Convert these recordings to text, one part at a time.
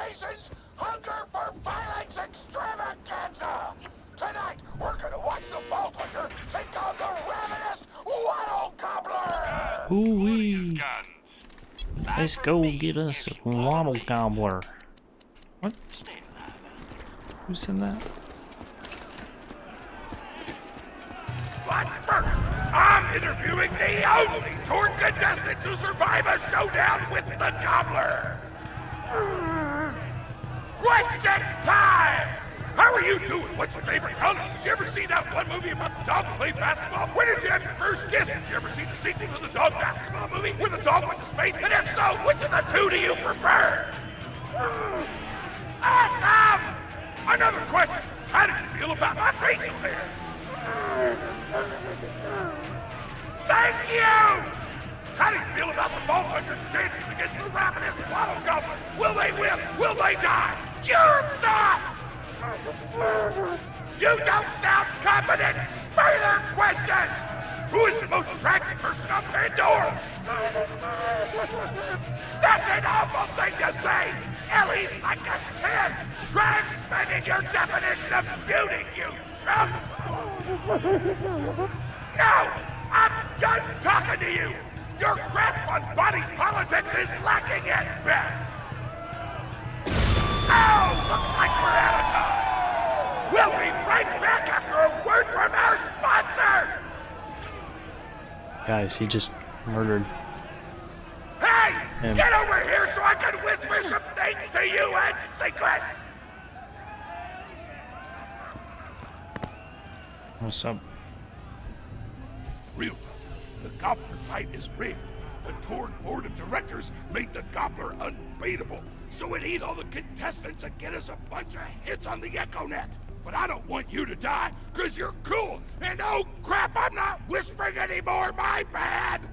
Caucasians hunger for violence extravaganza. Tonight, we're gonna watch the Vault Hunter take on the ravenous Waddle Gobbler. Ooh-wee. Let's go get us a Waddle Gobbler. What? Who said that? But first, I'm interviewing the only Torn contestant to survive a showdown with the Gobbler. Question time! How are you doing? What's your favorite color? Did you ever see that one movie about the dog who played basketball? When did you have your first kiss? Did you ever see the sequel to the dog basketball movie where the dog went to space? And if so, which of the two do you prefer? Awesome! Another question. How do you feel about my facial hair? Thank you! How do you feel about the Vault Hunter's chances against the ravenous Waddle Gobbler? Will they win? Will they die? You're nuts! You don't sound confident! Further questions! Who is the most attractive person on Pandora? That's an awful thing to say! Ellie's like a 10! Try expanding your definition of beauty, you chump! No! I'm done talking to you! Your grasp on body politics is lacking at best! Oh, looks like we're out of time! We'll be right back after a word from our sponsor! Guys, he just murdered Hey! him. Get over here so I can whisper some things to you in secret! What's up? Real tough. The Gobbler fight is rigged. The Torn board of directors made the Gobbler unbeatable, so it eat all the contestants and get us a bunch of hits on the EchoNet. But I don't want you to die, cause you're cool, and oh crap, I'm not whispering anymore, my bad!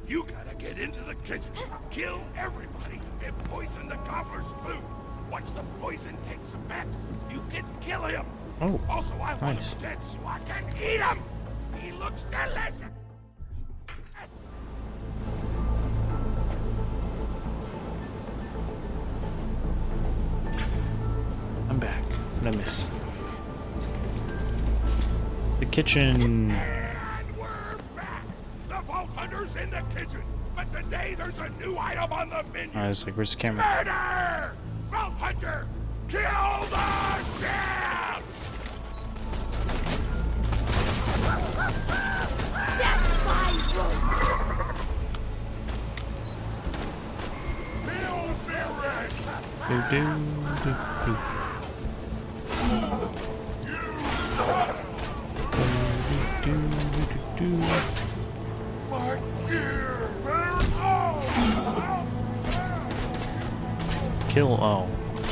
You gotta get into the kitchen, kill everybody, and poison the Gobbler's food. Once the poison takes effect, you can kill him. Oh, Also, I want nice. him dead so I can eat him! He looks delicious! Yes. I'm back. What I miss? The kitchen. And we're back! The Vault Hunter's in the kitchen! But today there's a new item on the menu! I was like, where's the camera? Murder! Vault Hunter! Kill the chefs! That's my room! Bill Barrett! Do do do do. Do do do do. My gear! Oh! Kill. Oh,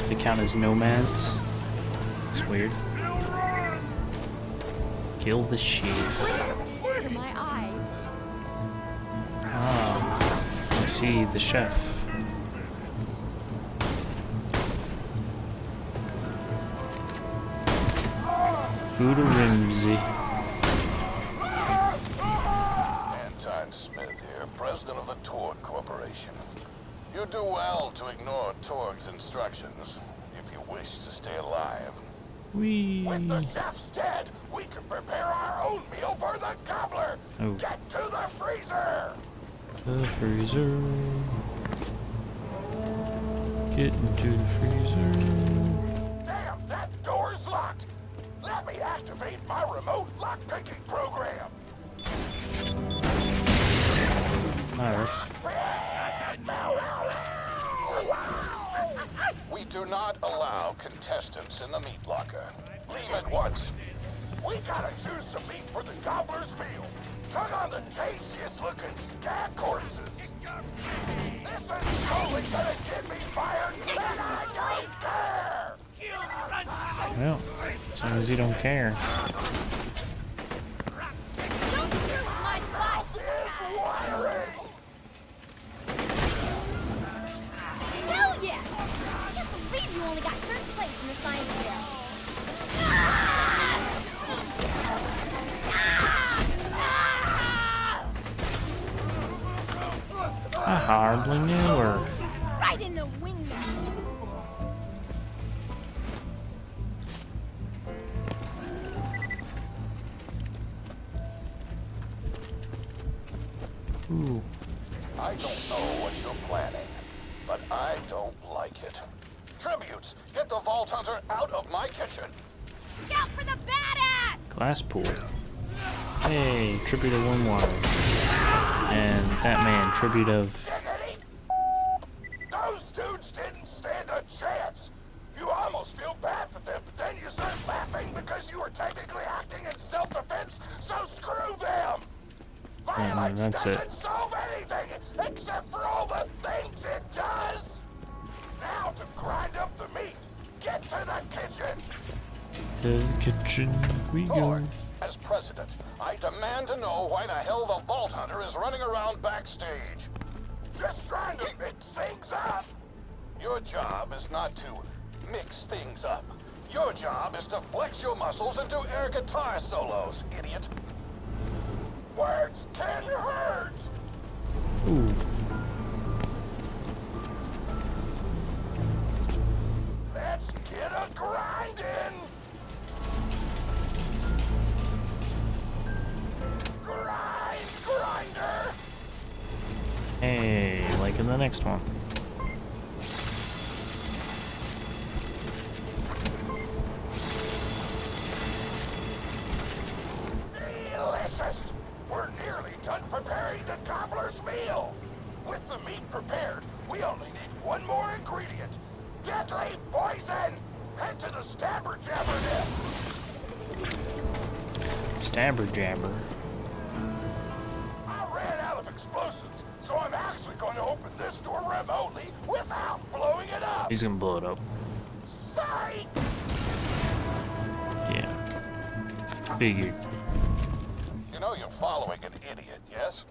they count as nomads. It's weird. Still run! Kill the sheep. My eye. Ah, I see the chef. Buddha Rimsey. Anton Smith here, president of the Torg Corporation. You do well to ignore Torg's instructions if you wish to stay alive. Whee. With the chef's dead, we can prepare our own meal for the Gobbler! Oh. Get to the freezer! The freezer. Get into the freezer. Damn, that door's locked! Let me activate my remote lock-picking program! Alright. We do not allow contestants in the meat locker. Leave at once. We gotta choose some meat for the Gobbler's meal. Tug on the tastiest looking scat corpses. This is totally gonna get me fired, and I don't care! Well, as long as you don't care. Don't screw with my butt! Mouth is watering! Hell yeah! I can't believe you only got third place in the science fair. I hardly knew her. Right in the wingman. I don't know what you're planning, but I don't like it. Tributes, get the Vault Hunter out of my kitchen. Shout for the badass! Glass pool. Hey, tribute of one water. And Batman, tribute of... Dignity? Those dudes didn't stand a chance. You almost feel bad for them, but then you start laughing because you were technically acting in self-defense, so screw them! Violence that's doesn't it. solve anything except for all the things it does! Now to grind up the meat, get to the kitchen! To the kitchen we go. Thor, as president, I demand to know why the hell the Vault Hunter is running around backstage. Just trying to mix things up. Your job is not to mix things up. Your job is to flex your muscles and do air guitar solos, idiot. Words can hurt! Ooh. Let's get a grindin'! Grinder! Hey, like in the next one. Delicious! We're nearly done preparing the Gobbler's meal! With the meat prepared, we only need one more ingredient. Deadly poison! Head to the Stabber Jabber nests! Stabber jabber. I ran out of explosives, so I'm actually going to open this door remotely without blowing it up! He's gonna blow it up. Psych! Yeah. Figured. You know you're following an idiot, yes?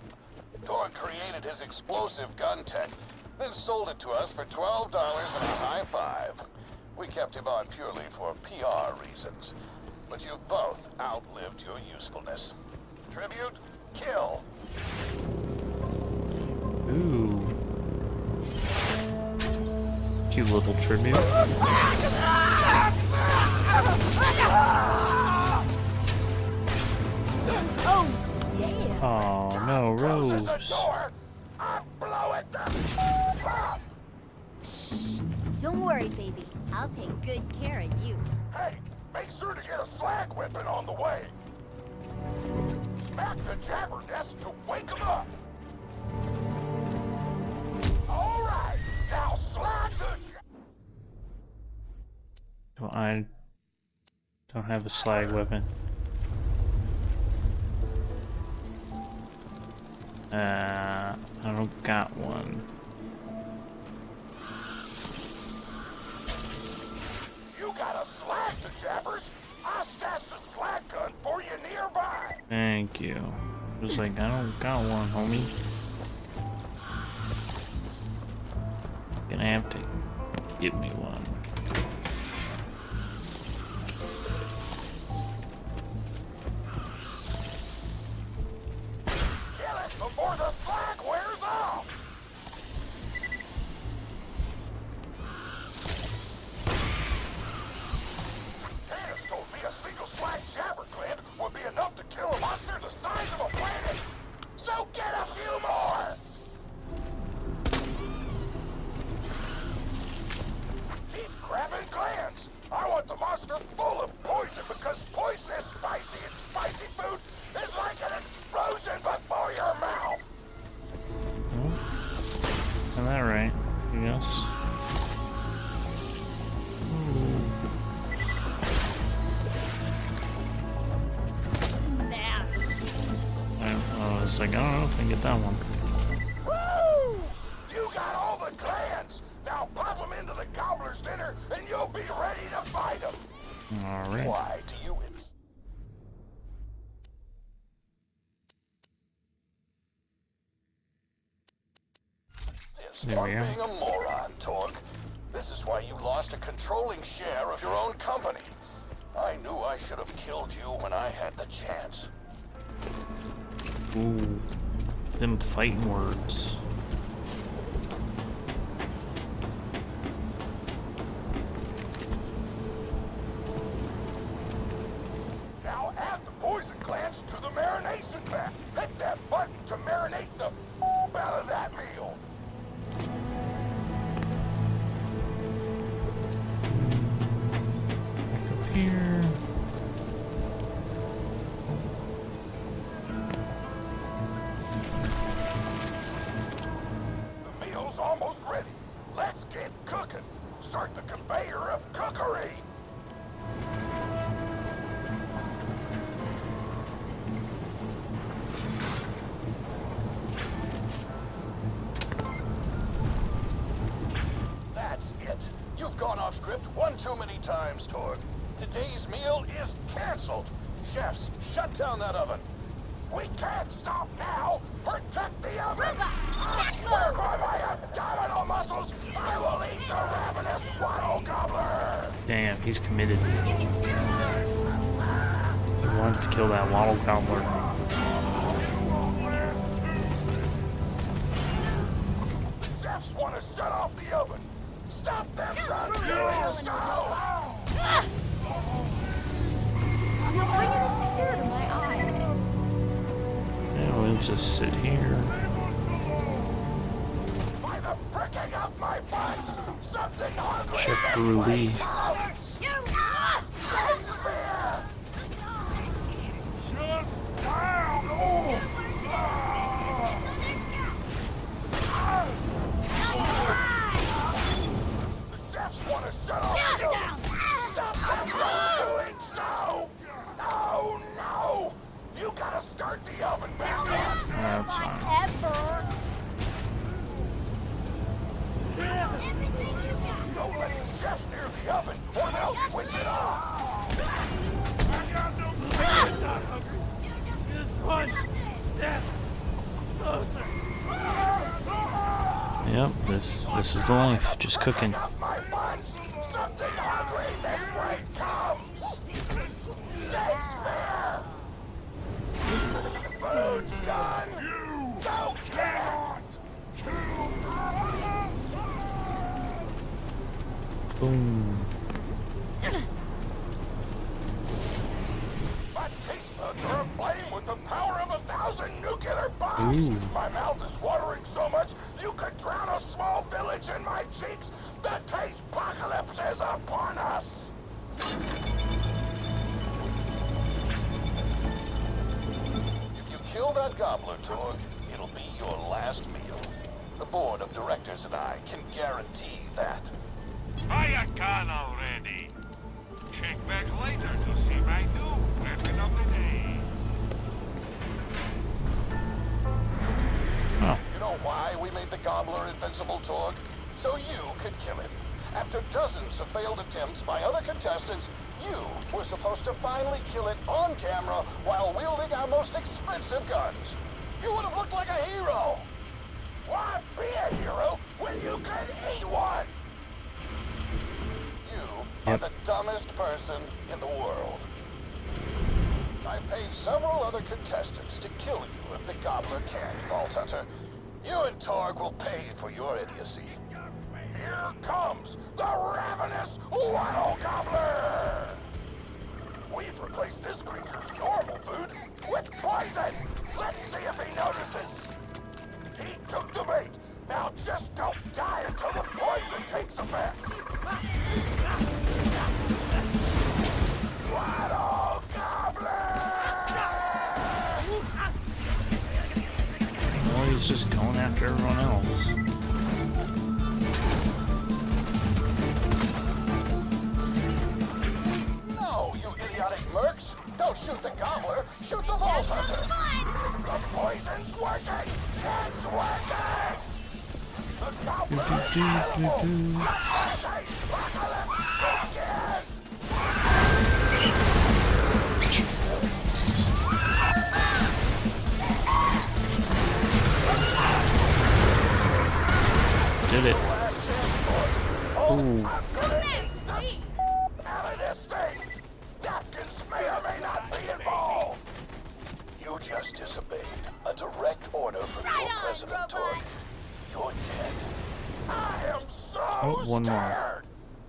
Thor created his explosive gun tech, then sold it to us for $12 and a high five. We kept him on purely for PR reasons. But you both outlived your usefulness. Tribute, kill. Ooh. Cute little tribute. Oh, yeah. Oh no, Closes Rose. a door, I blow it the up. Don't worry, baby. I'll take good care of you. Hey, make sure to get a slag weapon on the way. Smack the jabber nest to wake him up. All right, now slag the Well, I don't have a slag weapon. I don't got one. You gotta slag the jabbers. I stashed a slag gun for you nearby. Thank you. It was like, I don't got one, homie. Gonna have to give me one. Kill it before the slag wears off. Tannis told me a single slag jabber gland would be enough to kill a monster the size of a planet. So get a few more. Keep grabbing glands. I want the monster full of poison because poison is spicy and spicy food is like an explosion before your mouth. Am I right? Yes. Man. I was like, I don't know if I can get that one. Woo! You got all the glands. Now pop them into the gobbler's dinner and you'll be ready to fight them. Alright. Why do you insist There on we being are. a moron, Torque? This is why you lost a controlling share of your own company. I knew I should have killed you when I had the chance. Ooh. Them fighting words. Now add the poison glands to the marination vat. Hit that button to marinate the out of that meal. meal's almost ready. Let's get cooking. Start the conveyor of cookery. That's it. You've gone off script one too many times, Torg. Today's meal is canceled. Chefs, shut down that oven. We can't stop now! Protect the oven! I swear by my abdominal muscles, I will eat the ravenous Waddle Gobbler! Damn, he's committed. He wants to kill that Waddle Gobbler. The chefs want to shut off the oven. Stop them from doing so! You're bringing a tear to my eye. Yeah, we'll just sit here. By the pricking of my buns, something hungry Chef this Brule. way comes! Shakespeare! Just down! The chefs want to shut off the oven. Stop them from doing so! Oh no! You gotta start the oven back on! That's fine. Pepper. Don't let the chefs near the oven, or they'll switch it off! I got no place. Just one step closer. Yep, this is the life. Just cooking. Up my buns! Something hungry this way comes! Shakespeare! Food's done! Go get it! Boom. My taste buds are aflame with the power of 1,000 nuclear bombs! Ooh. My mouth is watering so much you could drown a small village in my cheeks! The taste apocalypse is upon us! If you kill that gobbler, Torg, it'll be your last meal. The board of directors and I can guarantee that. I gone already. Check back later to see my new weapon of the day. Oh, You know why we made the gobbler invincible, Torg? So you could kill him. After dozens of failed attempts by other contestants, you were supposed to finally kill it on camera while wielding our most expensive guns. You would have looked like a hero. Why be a hero when you can eat one? You are the dumbest person in the world. I paid several other contestants to kill you if the gobbler can't, Vault Hunter. You and Torg will pay for your idiocy. Here comes the ravenous Waddle Gobbler! We've replaced this creature's normal food with poison! Let's see if he notices! He took the bait! Now just don't die until the poison takes effect! Waddle Gobbler! well, he's just going after everyone else. No, you idiotic mercs! Don't shoot the gobbler! Shoot the Vault Hunter! The poison's working! It's working! The gobbler is terrible! Let the taste apocalypse begin! Did it. Last chance for it. Oh, Ooh. I'm gonna eat the out of this thing! Napkins may or may not be involved! You just disobeyed a direct order from Right your on, president, robot. Torg. You're dead. I am so Oh, one more. scared!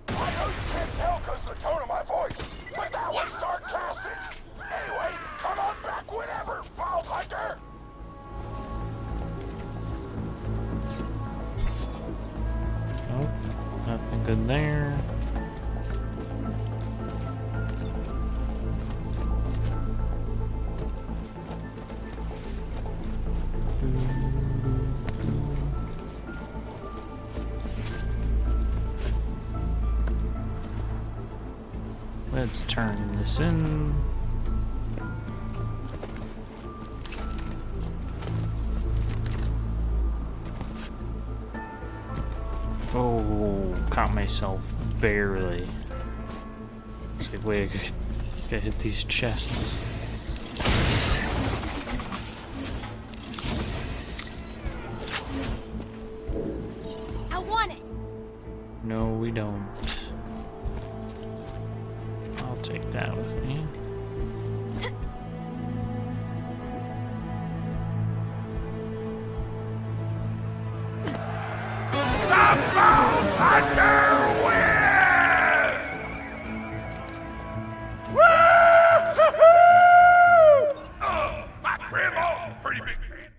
I know you can't tell because of the tone of my voice, but that was sarcastic! Anyway, come on back whenever, Vault Hunter! Oh, nothing good there. Let's turn this in. Oh, caught myself barely. It's a good way to hit these chests. I want it. No, we don't. I'll take that with me. My grandma's a pretty big fan.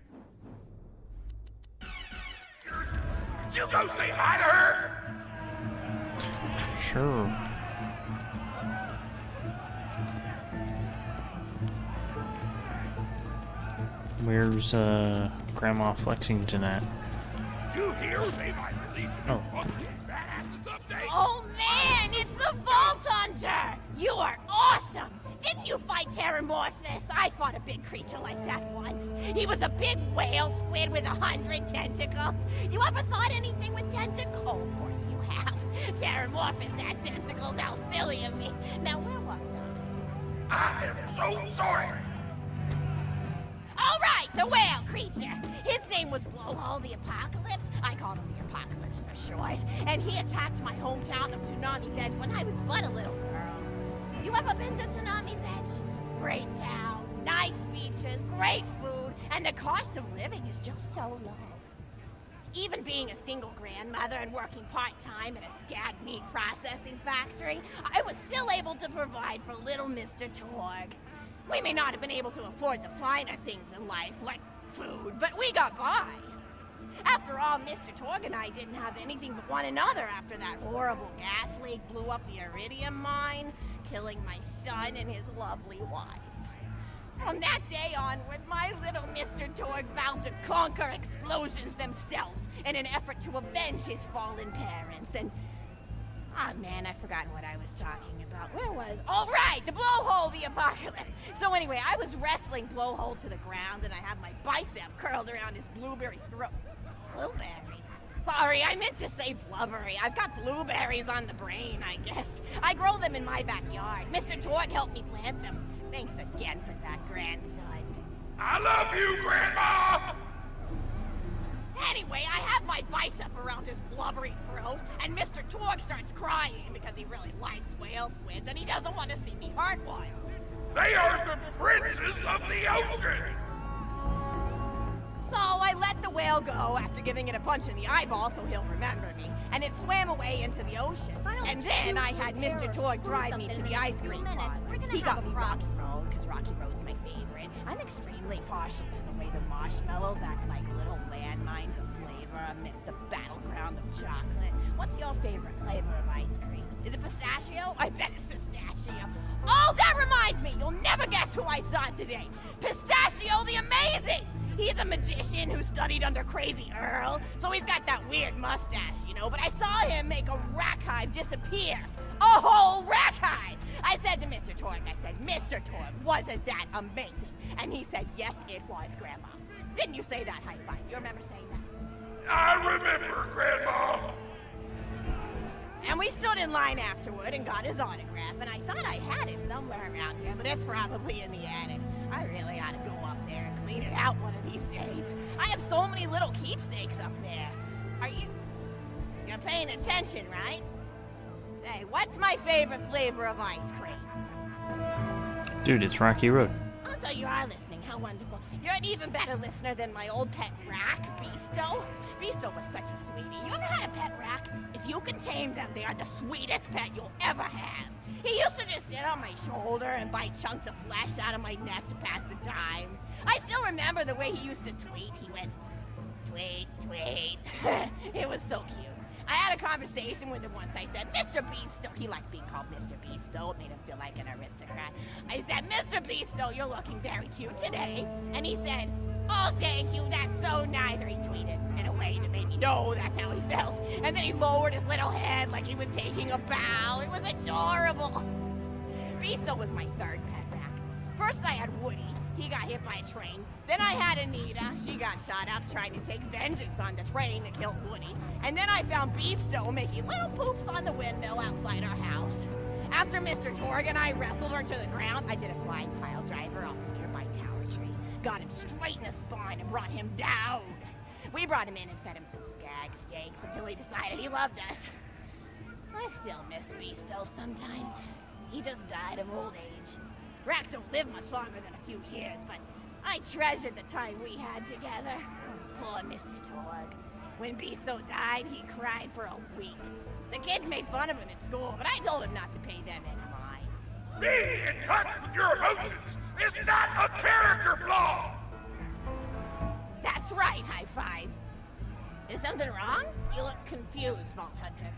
Could you go say hi to her? Sure. Where's Grandma Flexington at? Did you hear they might release a new Oh. book with some badasses update? Oh man, it's the Vault Hunter! You are awesome! Didn't you fight Terramorphous? I fought a big creature like that once. He was a big whale squid with 100 tentacles. You ever thought anything with tentacles? Oh, of course you have. Terramorphous had tentacles. How silly of me. Now, where was I? I am so sorry. All right, the whale creature. His name was Blowhole the Apocalypse. I called him the Apocalypse for short. And he attacked my hometown of Tsunami's Edge when I was but a little girl. You ever been to Tsunami's Edge? Great town, nice beaches, great food, and the cost of living is just so low. Even being a single grandmother and working part-time at a scag meat processing factory, I was still able to provide for little Mr. Torg. We may not have been able to afford the finer things in life, like food, but we got by. After all, Mr. Torg and I didn't have anything but one another after that horrible gas leak blew up the iridium mine, killing my son and his lovely wife. From that day onward, my little Mr. Torg vowed to conquer explosions themselves in an effort to avenge his fallen parents, and... Ah, man, I've forgotten what I was talking about. Where was... Oh, right! The Blowhole the Apocalypse! So anyway, I was wrestling Blowhole to the ground, and I had my bicep curled around his blueberry throat. Blueberry? Sorry, I meant to say blubbery. I've got blueberries on the brain, I guess. I grow them in my backyard. Mr. Torg helped me plant them. Thanks again for that, grandson. I love you, Grandma! Anyway, I have my bicep around his blubbery throat, and Mr. Torg starts crying because he really likes whale squids, and he doesn't want to see me hurt one. They are the princes of the ocean! So I let the whale go after giving it a punch in the eyeball so he'll remember me, and it swam away into the ocean. And then I had Mr. Torg drive me to the ice cream parlor. He got me Rocky Road, because Rocky Road's my favorite. I'm extremely partial to the way the marshmallows act like little landmines of flavor amidst the battleground of chocolate. What's your favorite flavor of ice cream? Is it pistachio? I bet it's pistachio. Oh, that reminds me! You'll never guess who I saw today! Pistachio the Amazing! He's a magician who studied under Crazy Earl, so he's got that weird mustache, you know, but I saw him make a rack hive disappear. A whole rack hive! I said to Mr. Torg, Mr. Torg, wasn't that amazing? And he said, yes, it was, Grandma. Didn't you say that, high five? You remember saying that? I remember, Grandma! And we stood in line afterward and got his autograph, and I thought I had it somewhere around here, but it's probably in the attic. I really ought to go up there and clean it out one of these days. I have so many little keepsakes up there. You're paying attention, right? Say, what's my favorite flavor of ice cream? Dude, it's Rocky Road. Oh, so you are listening. How wonderful. You're an even better listener than my old pet rack, Beasto. Beasto was such a sweetie. You ever had a pet rack? If you can tame them, they are the sweetest pet you'll ever have. He used to just sit on my shoulder and bite chunks of flesh out of my neck to pass the time. I still remember the way he used to tweet. He went, tweet, tweet. It was so cute. I had a conversation with him once. I said, Mr. Beasto. He liked being called Mr. Beasto. It made him feel like an aristocrat. I said, Mr. Beasto, you're looking very cute today. And he said, oh, thank you. That's so nice. Or he tweeted in a way that made me know that's how he felt. And then he lowered his little head like he was taking a bow. It was adorable. Beasto was my third pet back. First I had Woody. He got hit by a train. Then I had Anita. She got shot up trying to take vengeance on the train that killed Woody. And then I found Beasto making little poops on the windmill outside our house. After Mr. Torg and I wrestled her to the ground, I did a flying pile driver off a nearby tower tree. Got him straight in the spine and brought him down. We brought him in and fed him some skag steaks until he decided he loved us. I still miss Beasto sometimes. He just died of old age. Rack don't live much longer than a few years, but I treasured the time we had together. Poor Mr. Torg. When Beasto died, he cried for a week. The kids made fun of him at school, but I told him not to pay them any mind. Being in touch with your emotions is not a character flaw! That's right, High Five. Is something wrong? You look confused, Vault Hunter.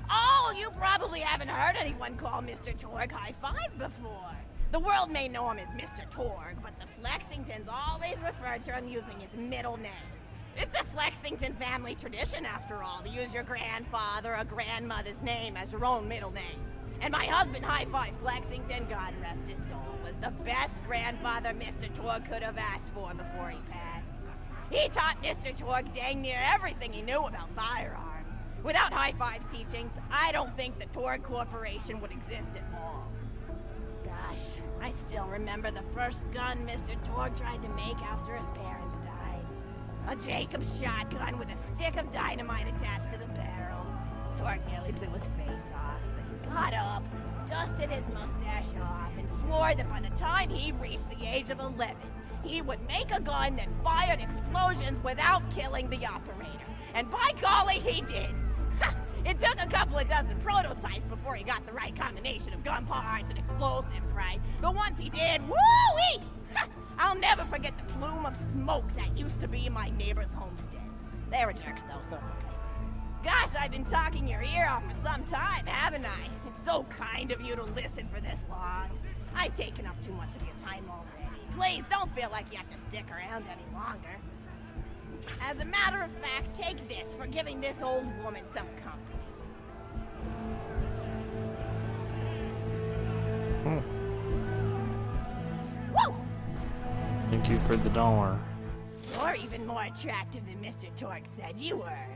Oh, you probably haven't heard anyone call Mr. Torg High Five before. The world may know him as Mr. Torg, but the Flexingtons always refer to him using his middle name. It's a Flexington family tradition, after all, to use your grandfather or grandmother's name as your own middle name. And my husband, High Five Flexington, God rest his soul, was the best grandfather Mr. Torg could have asked for before he passed. He taught Mr. Torg dang near everything he knew about firearms. Without High Five's teachings, I don't think the Torg Corporation would exist at all. Gosh, I still remember the first gun Mr. Torg tried to make after his parents died. A Jacobs shotgun with a stick of dynamite attached to the barrel. Torg nearly blew his face off, but he got up, dusted his mustache off, and swore that by the time he reached the age of 11, he would make a gun that fired explosions without killing the operator. And by golly, he did! It took a couple of dozen prototypes before he got the right combination of gun parts and explosives right. But once he did, woo-wee! I'll never forget the plume of smoke that used to be in my neighbor's homestead. They were jerks though, so it's okay. Gosh, I've been talking your ear off for some time, haven't I? It's so kind of you to listen for this long. I've taken up too much of your time already. Please don't feel like you have to stick around any longer. As a matter of fact, take this for giving this old woman some company. Woo! Thank you for the $1. You're even more attractive than Mr. Torg said you were.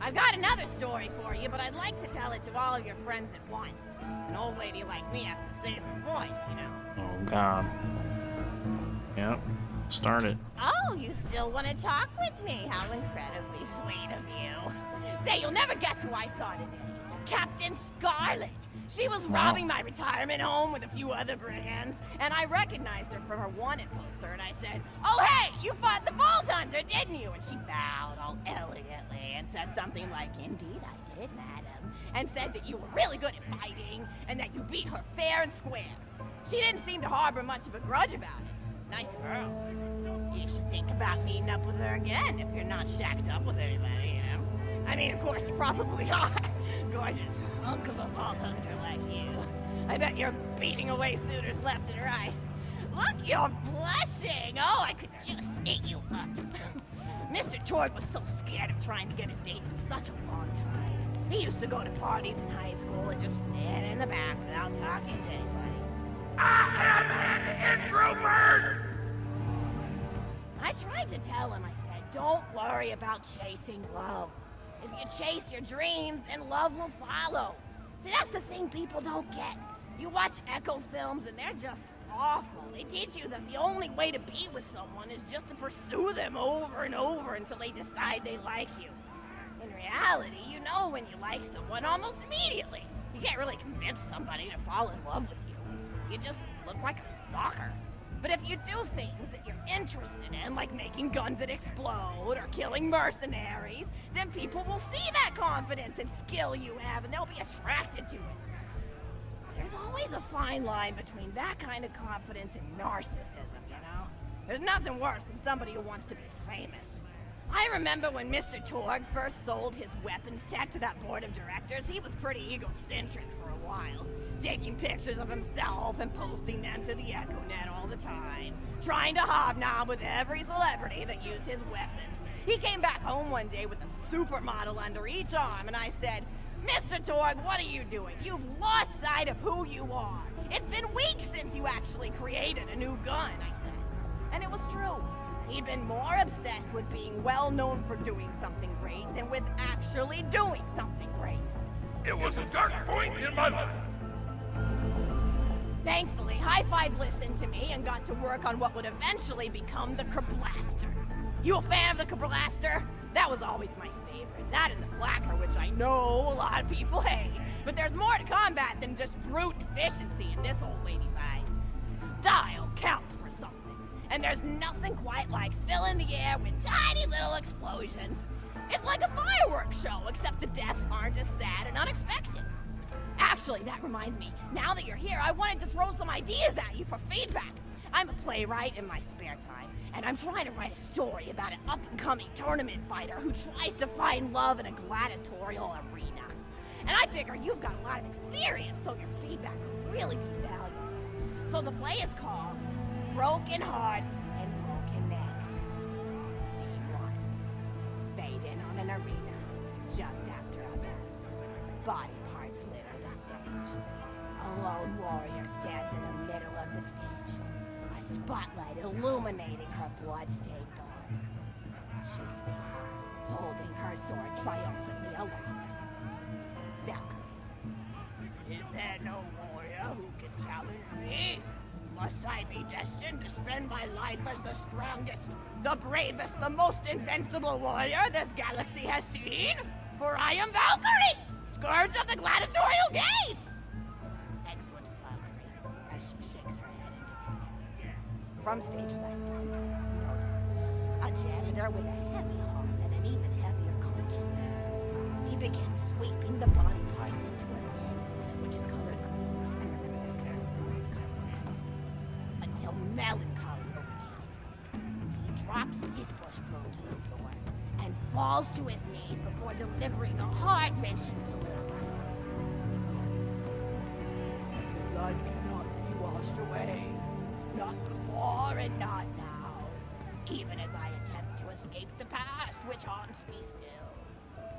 I've got another story for you, but I'd like to tell it to all of your friends at once. An old lady like me has to save her voice, you know. Oh, God. Yep. Start it. Oh, you still want to talk with me? How incredibly sweet of you. Say, you'll never guess who I saw today. Captain Scarlet. She was robbing my retirement home with a few other brigands, and I recognized her from her wanted poster, and I said, "Oh, hey, you fought the Vault Hunter, didn't you?" And she bowed all elegantly and said something like, "Indeed I did, madam," and said that you were really good at fighting, and that you beat her fair and square. She didn't seem to harbor much of a grudge about it. Nice girl. You should think about meeting up with her again if you're not shacked up with anybody, you know? I mean, of course, you probably are. Gorgeous hunk of a Vault Hunter like you. I bet you're beating away suitors left and right. Look, you're blushing. Oh, I could just eat you up. Mr. Torg was so scared of trying to get a date for such a long time. He used to go to parties in high school and just stand in the back without talking to anybody. I am an introvert! I tried to tell him, I said, don't worry about chasing love. If you chase your dreams, then love will follow. See, that's the thing people don't get. You watch Echo films and they're just awful. They teach you that the only way to be with someone is just to pursue them over and over until they decide they like you. In reality, you know when you like someone almost immediately. You can't really convince somebody to fall in love with you. You just look like a stalker. But if you do things that you're interested in, like making guns that explode or killing mercenaries, then people will see that confidence and skill you have and they'll be attracted to it. There's always a fine line between that kind of confidence and narcissism, you know? There's nothing worse than somebody who wants to be famous. I remember when Mr. Torg first sold his weapons tech to that board of directors, he was pretty egocentric for a while. Taking pictures of himself and posting them to the EchoNet all the time. Trying to hobnob with every celebrity that used his weapons. He came back home one day with a supermodel under each arm and I said, "Mr. Torg, what are you doing? You've lost sight of who you are." He It's been weeks since you actually created a new gun, I said. And it was true. He'd been more obsessed with being well known for doing something great than with actually doing something great. It was a dark point in my life. Thankfully, High Five listened to me and got to work on what would eventually become the Kerblaster. You a fan of the Kerblaster? That was always my favorite. That and the Flacker, which I know a lot of people hate. But there's more to combat than just brute efficiency in this old lady's eyes. Style counts for something. And there's nothing quite like filling the air with tiny little explosions. It's like a fireworks show, except the deaths aren't as sad and unexpected. Actually, that reminds me, now that you're here, I wanted to throw some ideas at you for feedback. I'm a playwright in my spare time, and I'm trying to write a story about an up-and-coming tournament fighter who tries to find love in a gladiatorial arena. And I figure you've got a lot of experience, so your feedback could really be valuable. So the play is called Broken Hearts and Broken Necks. Scene 1. Fade in on an arena just after a battle. Body parts litter the stage. A lone warrior stands in the middle of the stage. A spotlight illuminating her blood-stained arm. She's there, holding her sword triumphantly aloft. Valkyrie. Is there no warrior who can challenge me? Must I be destined to spend my life as the strongest, the bravest, the most invincible warrior this galaxy has seen? For I am Valkyrie, scourge of the gladiatorial games! Excellent, Valkyrie, as she shakes her head in despair. From stage left, Nota, a janitor with a heavy heart and an even heavier conscience. He begins sweeping the body parts into a bin, which is colored green. And remember that because that's the color. Until melancholy overtakes him. He drops his bush broom to the floor and falls to his knees before delivering a heart-wrenching soliloquy. The blood cannot be washed away. Not before and not now. Even as I attempt to escape the past, which haunts me still.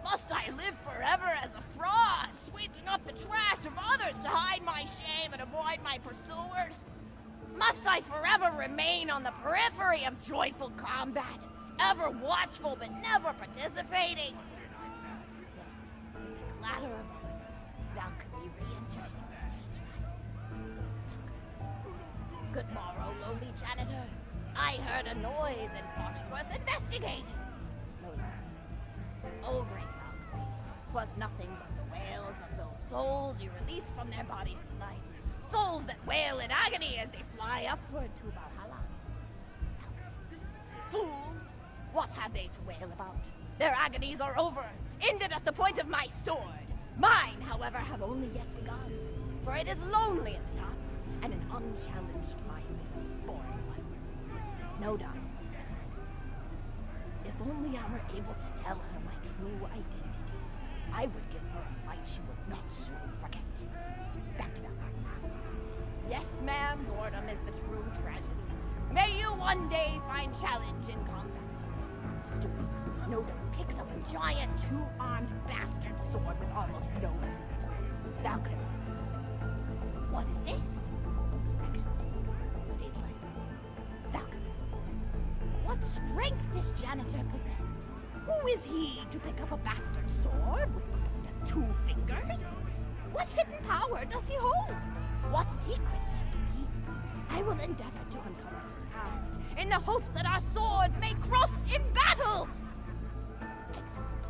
Must I live forever as a fraud, sweeping up the trash of others to hide my shame and avoid my pursuers? Must I forever remain on the periphery of joyful combat, ever watchful but never participating? Then, with the clatter of armor, Valkyrie re-enters the stage right. Good morrow, lowly janitor. I heard a noise and thought it worth investigating. No, oh, great Valkyrie, 'twas nothing but the wails of those souls you released from their bodies tonight. Souls that wail in agony as they fly upward to Valhalla. Fools! What have they to wail about? Their agonies are over, ended at the point of my sword. Mine, however, have only yet begun. For it is lonely at the top, and an unchallenged life is a boring one. No doubt, yes, if only I were able to tell her my true identity, I would give her a fight she would not soon forget. Back to Valkyrie. Yes, ma'am, boredom is the true tragedy. May you one day find challenge in combat. Stupid. Noda picks up a giant two-armed bastard sword with almost no weapons. Valkyrie. What is this? Excellent. Stage left. Valkyrie. What strength this janitor possessed? Who is he to pick up a bastard sword with two fingers? What hidden power does he hold? What secrets does he keep? I will endeavor to uncover his past, in the hopes that our swords may cross in battle! Excellent.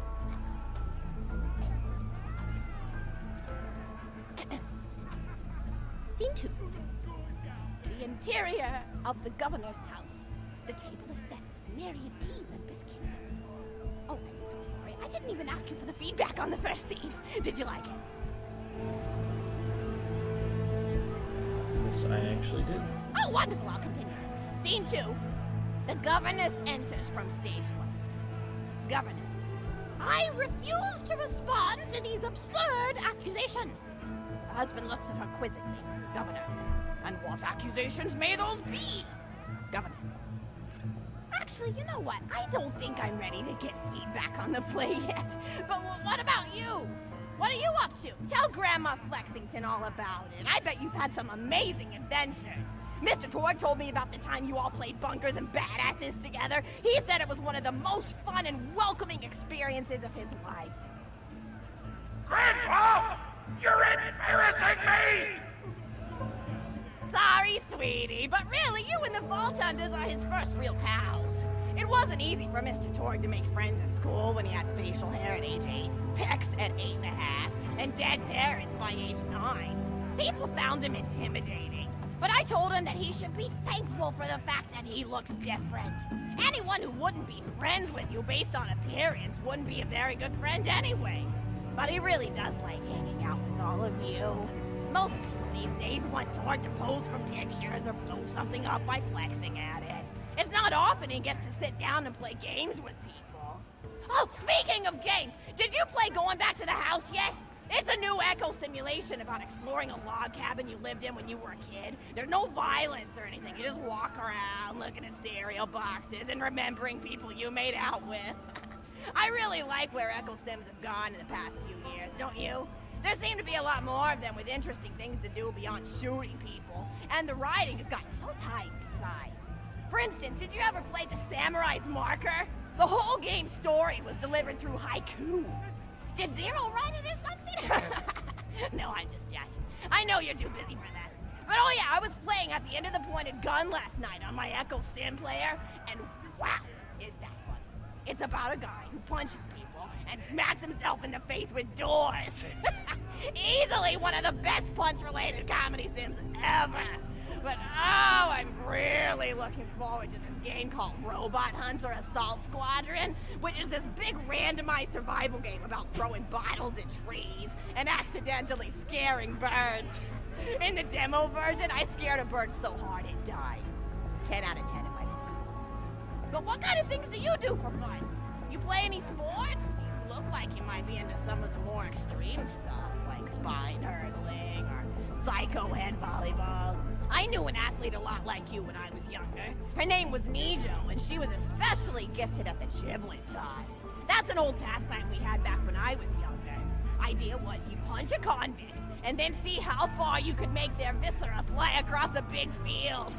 Scene 2. The interior of the governor's house. The table is set with myriad teas and biscuits. Oh, I'm so sorry. I didn't even ask you for the feedback on the first scene. Did you like it? Yes, I actually did. Oh, wonderful. I'll continue. Scene 2. The governess enters from stage left. Governess. I refuse to respond to these absurd accusations. Her husband looks at her quizzically. Governor. And what accusations may those be? Governess. Actually, you know what? I don't think I'm ready to get feedback on the play yet. But what about you? What are you up to? Tell Grandma Flexington all about it. I bet you've had some amazing adventures. Mr. Torg told me about the time you all played bunkers and badasses together. He said it was one of the most fun and welcoming experiences of his life. Grandpa! You're embarrassing me! Sorry, sweetie, but really, you and the Vault Hunters are his first real pals. It wasn't easy for Mr. Torg to make friends at school when he had facial hair at age 8, pecs at 8.5, and dead parents by age 9. People found him intimidating, but I told him that he should be thankful for the fact that he looks different. Anyone who wouldn't be friends with you based on appearance wouldn't be a very good friend anyway. But he really does like hanging out with all of you. Most people these days want Torg to pose for pictures or blow something up by flexing at it. It's not often he gets to sit down and play games with people. Oh, speaking of games, did you play Going Back to the House yet? It's a new echo simulation about exploring a log cabin you lived in when you were a kid. There's no violence or anything. You just walk around looking at cereal boxes and remembering people you made out with. I really like where echo sims have gone in the past few years, don't you? There seem to be a lot more of them with interesting things to do beyond shooting people, and the writing has gotten so tight and concise. For instance, did you ever play The Samurai's Marker? The whole game's story was delivered through haiku. Did Zero write it or something? No, I'm just joshing. I know you're too busy for that. But oh yeah, I was playing at the end of the pointed gun last night on my Echo Sim player, and wow, is that funny. It's about a guy who punches people and smacks himself in the face with doors. Easily one of the best punch-related comedy sims ever. But oh, I'm really looking forward to this game called Robot Hunter Assault Squadron, which is this big randomized survival game about throwing bottles at trees and accidentally scaring birds. In the demo version, I scared a bird so hard it died. 10 out of 10 in my book. But what kind of things do you do for fun? You play any sports? You look like you might be into some of the more extreme stuff, like spine hurdling or psycho head volleyball. I knew an athlete a lot like you when I was younger. Her name was Nijo, and she was especially gifted at the giblet toss. That's an old pastime we had back when I was younger. Idea was you punch a convict, and then see how far you could make their viscera fly across a big field.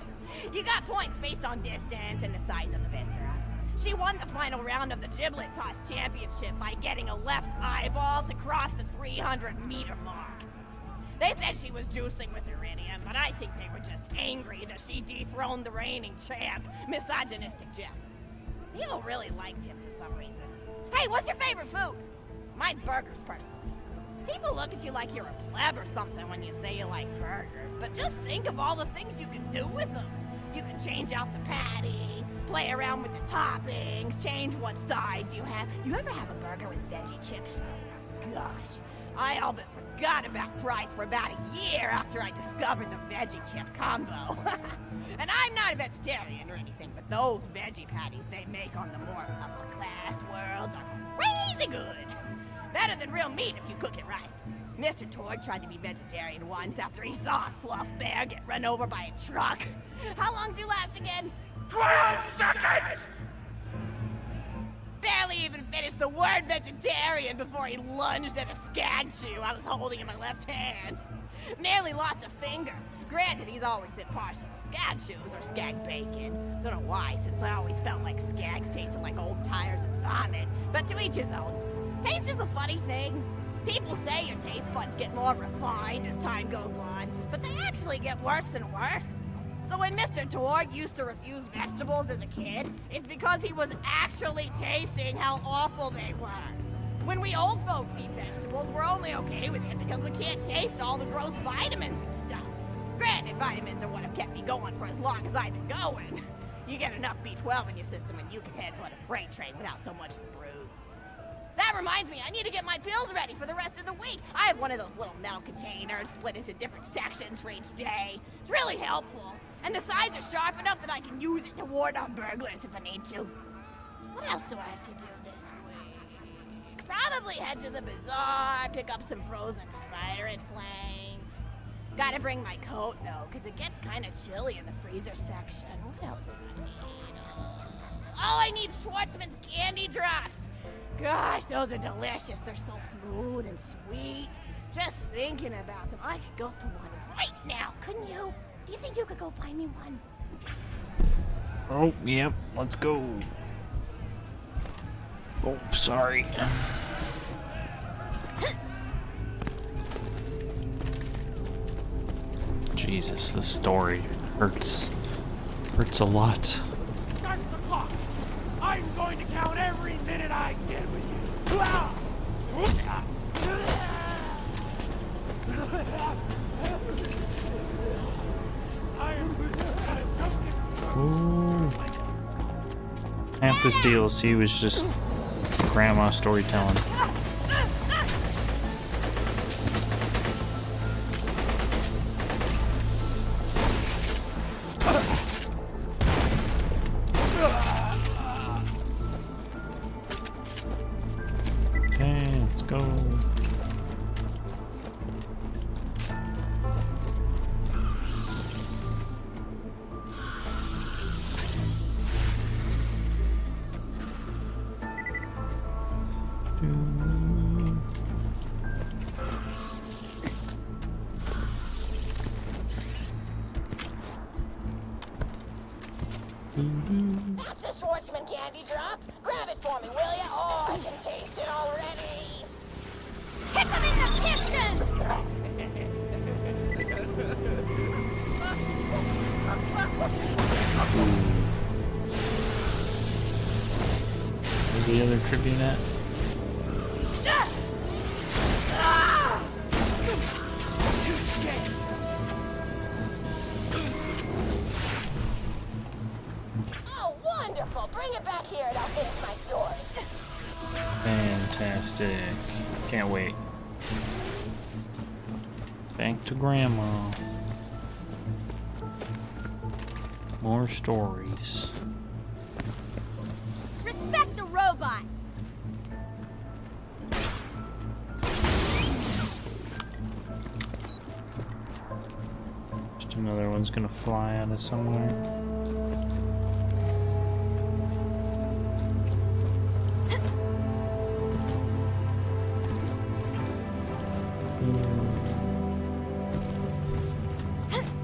You got points based on distance and the size of the viscera. She won the final round of the giblet toss championship by getting a left eyeball to cross the 300-meter mark. They said she was juicing with iridium, but I think they were just angry that she dethroned the reigning champ, misogynistic Jeff. People really liked him for some reason. Hey, what's your favorite food? Mine's burgers, personally. People look at you like you're a pleb or something when you say you like burgers, but just think of all the things you can do with them. You can change out the patty, play around with the toppings, change what sides you have. You ever have a burger with veggie chips? Gosh, I all but forgot about fries for about a year after I discovered the veggie chip combo. And I'm not a vegetarian or anything, but those veggie patties they make on the more upper class worlds are crazy good. Better than real meat if you cook it right. Mr. Torg tried to be vegetarian once after he saw a fluff bear get run over by a truck. How long did you last again? 12 seconds! Barely even finished the word vegetarian before he lunged at a skag chew I was holding in my left hand. Nearly lost a finger. Granted, he's always been partial to skag chews or skag bacon. Don't know why, since I always felt like skags tasted like old tires and vomit. But to each his own. Taste is a funny thing. People say your taste buds get more refined as time goes on, but they actually get worse and worse. So when Mr. Torg used to refuse vegetables as a kid, it's because he was actually tasting how awful they were. When we old folks eat vegetables, we're only okay with it because we can't taste all the gross vitamins and stuff. Granted, vitamins are what have kept me going for as long as I've been going. You get enough B12 in your system and you can headbutt a freight train without so much as a bruise. That reminds me, I need to get my pills ready for the rest of the week. I have one of those little metal containers split into different sections for each day. It's really helpful. And the sides are sharp enough that I can use it to ward off burglars if I need to. What else do I have to do this week? Probably head to the bazaar, pick up some frozen spider and flanks. Gotta bring my coat though, because it gets kind of chilly in the freezer section. What else do I need? Oh, I need Schwartzman's candy drops. gosh, those are delicious. They're so smooth and sweet. Just thinking about them, I could go for one right now, couldn't you? Do you think you could go find me one? Oh, yep, let's go. Oh, sorry. Jesus, this story hurts a lot. Start the clock. I'm going to count every minute I get with you. I am Ooh. Half this DLC was just grandma storytelling. Okay, let's go. That's a Schwartzman candy drop. Grab it for me, will ya? Oh, I can taste it already. Kick him in the piston! Where's the other tribute at? Oh, wonderful. Bring it back here and I'll finish my story. Fantastic. Can't wait. Back to grandma. More stories. Respect the robot. Just another one's gonna fly out of somewhere.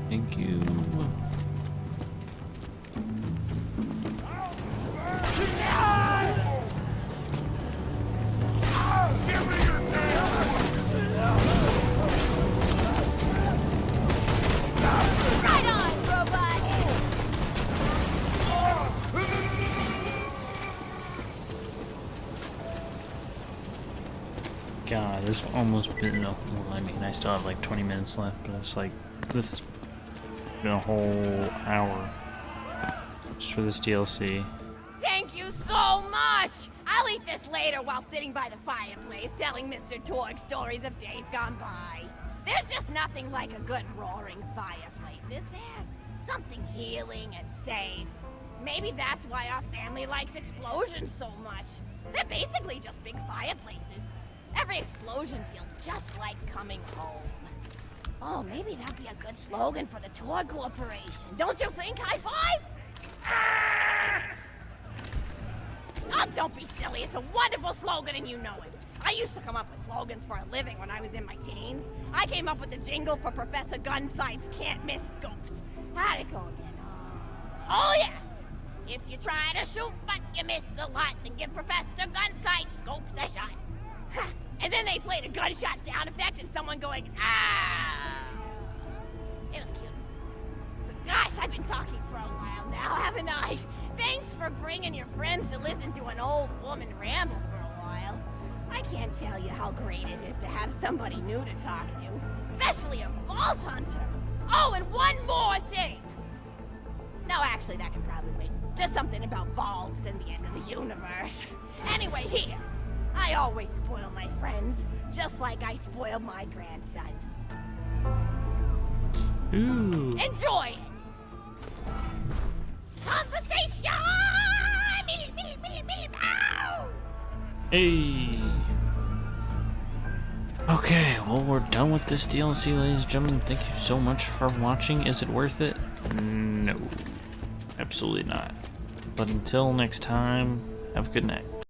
Thank you. Right on, robot. God, there's almost been no. Well, I mean, I still have like 20 minutes left, but it's like this. Been a whole hour just for this DLC. Thank you so much! I'll eat this later while sitting by the fireplace telling Mr. Torg stories of days gone by. There's just nothing like a good roaring fireplace, is there? Something healing and safe. Maybe that's why our family likes explosions so much. They're basically just big fireplaces. Every explosion feels just like coming home. Oh, maybe that'd be a good slogan for the Torg Corporation. Don't you think, High Five? Oh, don't be silly. It's a wonderful slogan and you know it. I used to come up with slogans for a living when I was in my teens. I came up with the jingle for Professor Gunsight's Can't Miss Scopes. How'd it go again? Oh, yeah. If you try to shoot but you miss a lot, then give Professor Gunsight Scopes a shot. And then they played a gunshot sound effect and someone going, ah! It was cute. But gosh, I've been talking for a while now, haven't I? Thanks for bringing your friends to listen to an old woman ramble for a while. I can't tell you how great it is to have somebody new to talk to, especially a Vault Hunter. Oh, and one more thing! No, actually, that can probably wait. Just something about vaults and the end of the universe. Anyway, here. I always spoil my friends, just like I spoiled my grandson. Ooh. Enjoy it! Conversation! Ow! Hey. Okay, well, we're done with this DLC, ladies and gentlemen. Thank you so much for watching. Is it worth it? No. Absolutely not. But until next time, have a good night.